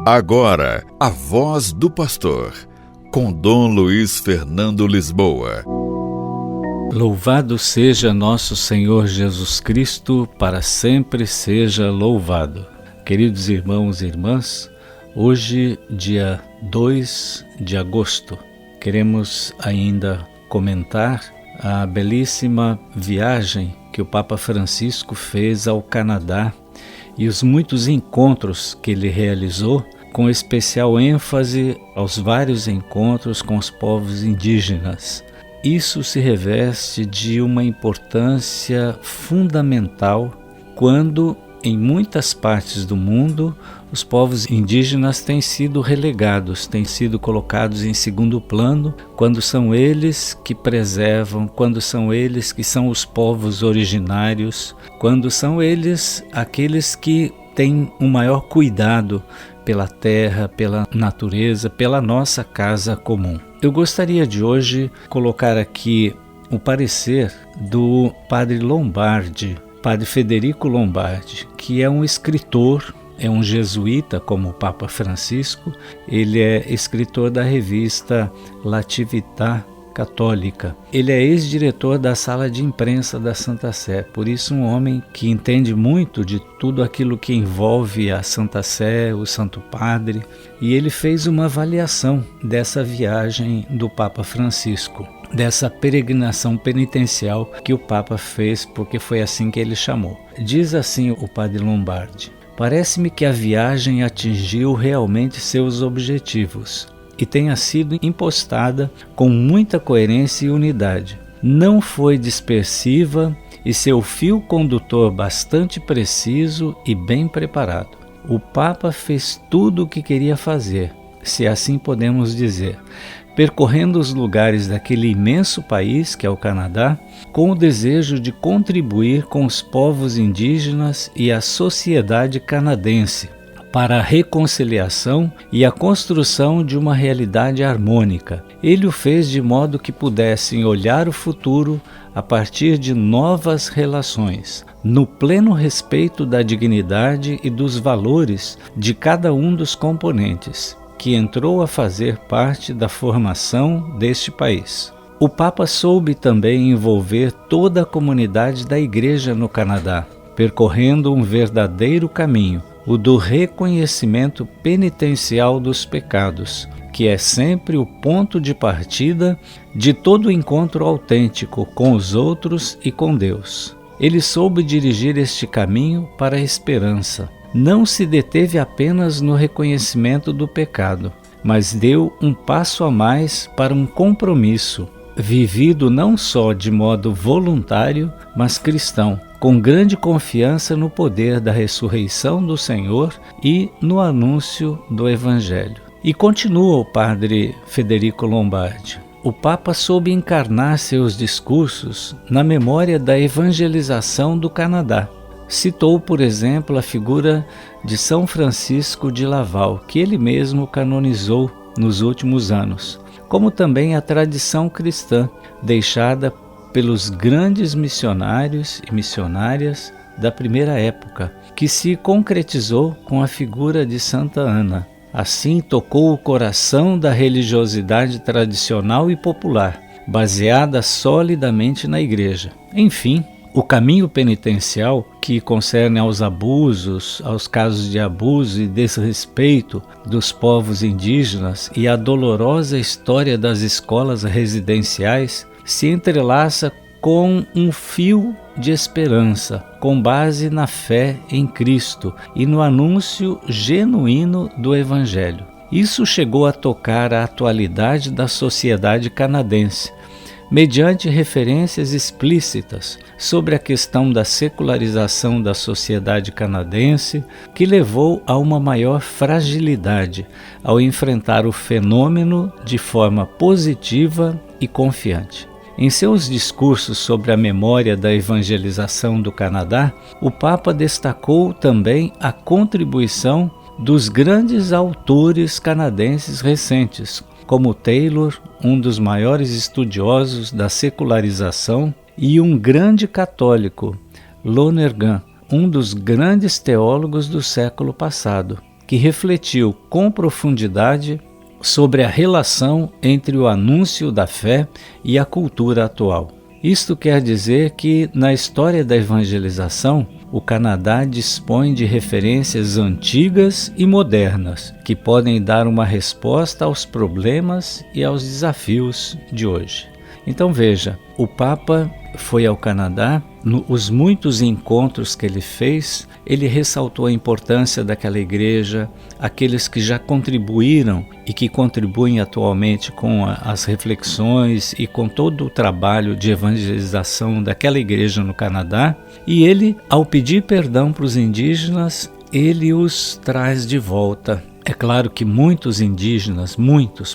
Agora, a voz do pastor, com Dom Luiz Fernando Lisboa. Louvado seja nosso Senhor Jesus Cristo, para sempre seja louvado. Queridos irmãos e irmãs, hoje, dia 2 de agosto, queremos ainda comentar a belíssima viagem que o Papa Francisco fez ao Canadá e os muitos encontros que ele realizou, com especial ênfase aos vários encontros com os povos indígenas. Isso se reveste de uma importância fundamental quando, em muitas partes do mundo, os povos indígenas têm sido relegados, têm sido colocados em segundo plano, quando são eles que preservam, quando são eles que são os povos originários, quando são eles aqueles que têm um maior cuidado pela terra, pela natureza, pela nossa casa comum. Eu gostaria de hoje colocar aqui o parecer do padre Lombardi, padre Federico Lombardi, que é um escritor, é um jesuíta como o Papa Francisco. Ele é escritor da revista Latividade Católica. Ele é ex-diretor da sala de imprensa da Santa Sé, por isso um homem que entende muito de tudo aquilo que envolve a Santa Sé, o Santo Padre, e ele fez uma avaliação dessa viagem do Papa Francisco, dessa peregrinação penitencial que o Papa fez, porque foi assim que ele chamou. Diz assim o padre Lombardi: parece-me que a viagem atingiu realmente seus objetivos e tenha sido impostada com muita coerência e unidade. Não foi dispersiva e seu fio condutor bastante preciso e bem preparado. O Papa fez tudo o que queria fazer, se assim podemos dizer, percorrendo os lugares daquele imenso país que é o Canadá, com o desejo de contribuir com os povos indígenas e a sociedade canadense para a reconciliação e a construção de uma realidade harmônica. Ele o fez de modo que pudessem olhar o futuro a partir de novas relações, no pleno respeito da dignidade e dos valores de cada um dos componentes, que entrou a fazer parte da formação deste país. O Papa soube também envolver toda a comunidade da Igreja no Canadá, percorrendo um verdadeiro caminho, o do reconhecimento penitencial dos pecados, que é sempre o ponto de partida de todo encontro autêntico com os outros e com Deus. Ele soube dirigir este caminho para a esperança. Não se deteve apenas no reconhecimento do pecado, mas deu um passo a mais para um compromisso, vivido não só de modo voluntário, mas cristão, com grande confiança no poder da ressurreição do Senhor e no anúncio do Evangelho. E continua o padre Federico Lombardi: o Papa soube encarnar seus discursos na memória da evangelização do Canadá. Citou, por exemplo, a figura de São Francisco de Laval, que ele mesmo canonizou nos últimos anos, como também a tradição cristã deixada pelos grandes missionários e missionárias da primeira época, que se concretizou com a figura de Santa Ana. Assim tocou o coração da religiosidade tradicional e popular, baseada solidamente na Igreja. Enfim, o caminho penitencial que concerne aos abusos, aos casos de abuso e desrespeito dos povos indígenas e a dolorosa história das escolas residenciais se entrelaça com um fio de esperança, com base na fé em Cristo e no anúncio genuíno do Evangelho. Isso chegou a tocar a atualidade da sociedade canadense, mediante referências explícitas sobre a questão da secularização da sociedade canadense, que levou a uma maior fragilidade ao enfrentar o fenômeno de forma positiva e confiante. Em seus discursos sobre a memória da evangelização do Canadá, o Papa destacou também a contribuição dos grandes autores canadenses recentes, como Taylor, um dos maiores estudiosos da secularização, e um grande católico, Lonergan, um dos grandes teólogos do século passado, que refletiu com profundidade sobre a relação entre o anúncio da fé e a cultura atual. Isto quer dizer que, na história da evangelização, o Canadá dispõe de referências antigas e modernas que podem dar uma resposta aos problemas e aos desafios de hoje. Então veja, o Papa foi ao Canadá, nos muitos encontros que ele fez, ele ressaltou a importância daquela igreja, aqueles que já contribuíram e que contribuem atualmente com as reflexões e com todo o trabalho de evangelização daquela igreja no Canadá. E ele, ao pedir perdão para os indígenas, ele os traz de volta. É claro que muitos indígenas,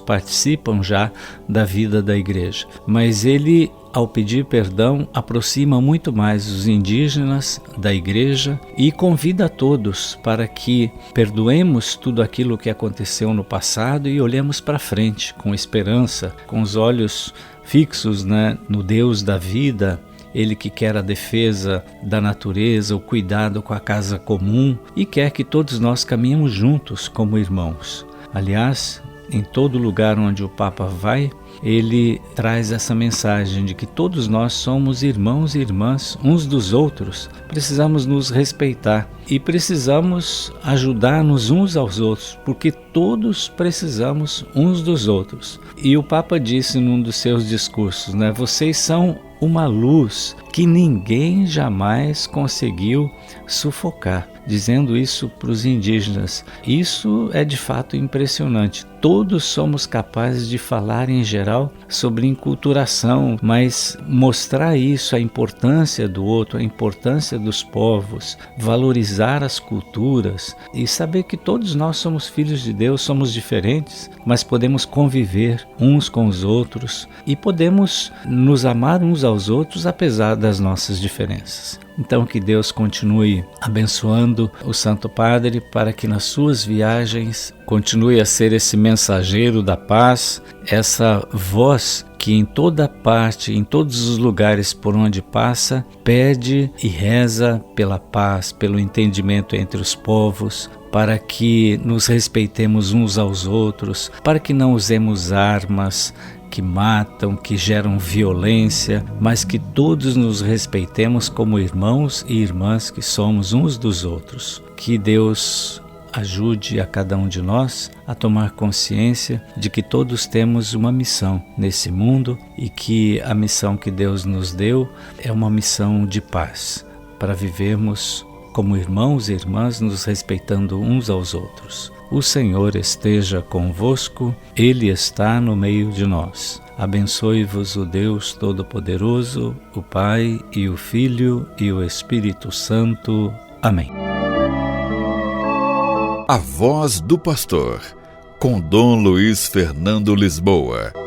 participam já da vida da igreja, mas ele, ao pedir perdão, aproxima muito mais os indígenas da igreja e convida a todos para que perdoemos tudo aquilo que aconteceu no passado e olhemos para frente com esperança, com os olhos fixos, no Deus da vida, Ele que quer a defesa da natureza, o cuidado com a casa comum e quer que todos nós caminhemos juntos como irmãos. Aliás, em todo lugar onde o Papa vai, ele traz essa mensagem de que todos nós somos irmãos e irmãs uns dos outros. Precisamos nos respeitar e precisamos ajudar-nos uns aos outros, porque todos precisamos uns dos outros. E o Papa disse num dos seus discursos, vocês são uma luz que ninguém jamais conseguiu sufocar, dizendo isso para os indígenas. Isso é de fato impressionante. Todos somos capazes de falar em geral sobre enculturação, mas mostrar isso, a importância do outro, a importância dos povos, valorizar as culturas e saber que todos nós somos filhos de Deus, somos diferentes, mas podemos conviver uns com os outros e podemos nos amar uns aos outros apesar das nossas diferenças. Então que Deus continue abençoando o Santo Padre para que nas suas viagens continue a ser esse mensageiro da paz, essa voz que em toda parte, em todos os lugares por onde passa, pede e reza pela paz, pelo entendimento entre os povos, para que nos respeitemos uns aos outros, para que não usemos armas que matam, que geram violência, mas que todos nos respeitemos como irmãos e irmãs que somos uns dos outros. Que Deus ajude a cada um de nós a tomar consciência de que todos temos uma missão nesse mundo e que a missão que Deus nos deu é uma missão de paz, para vivermos como irmãos e irmãs, nos respeitando uns aos outros. O Senhor esteja convosco, Ele está no meio de nós. Abençoe-vos o Deus Todo-Poderoso, o Pai e o Filho e o Espírito Santo. Amém. A Voz do Pastor, com Dom Luiz Fernando Lisboa.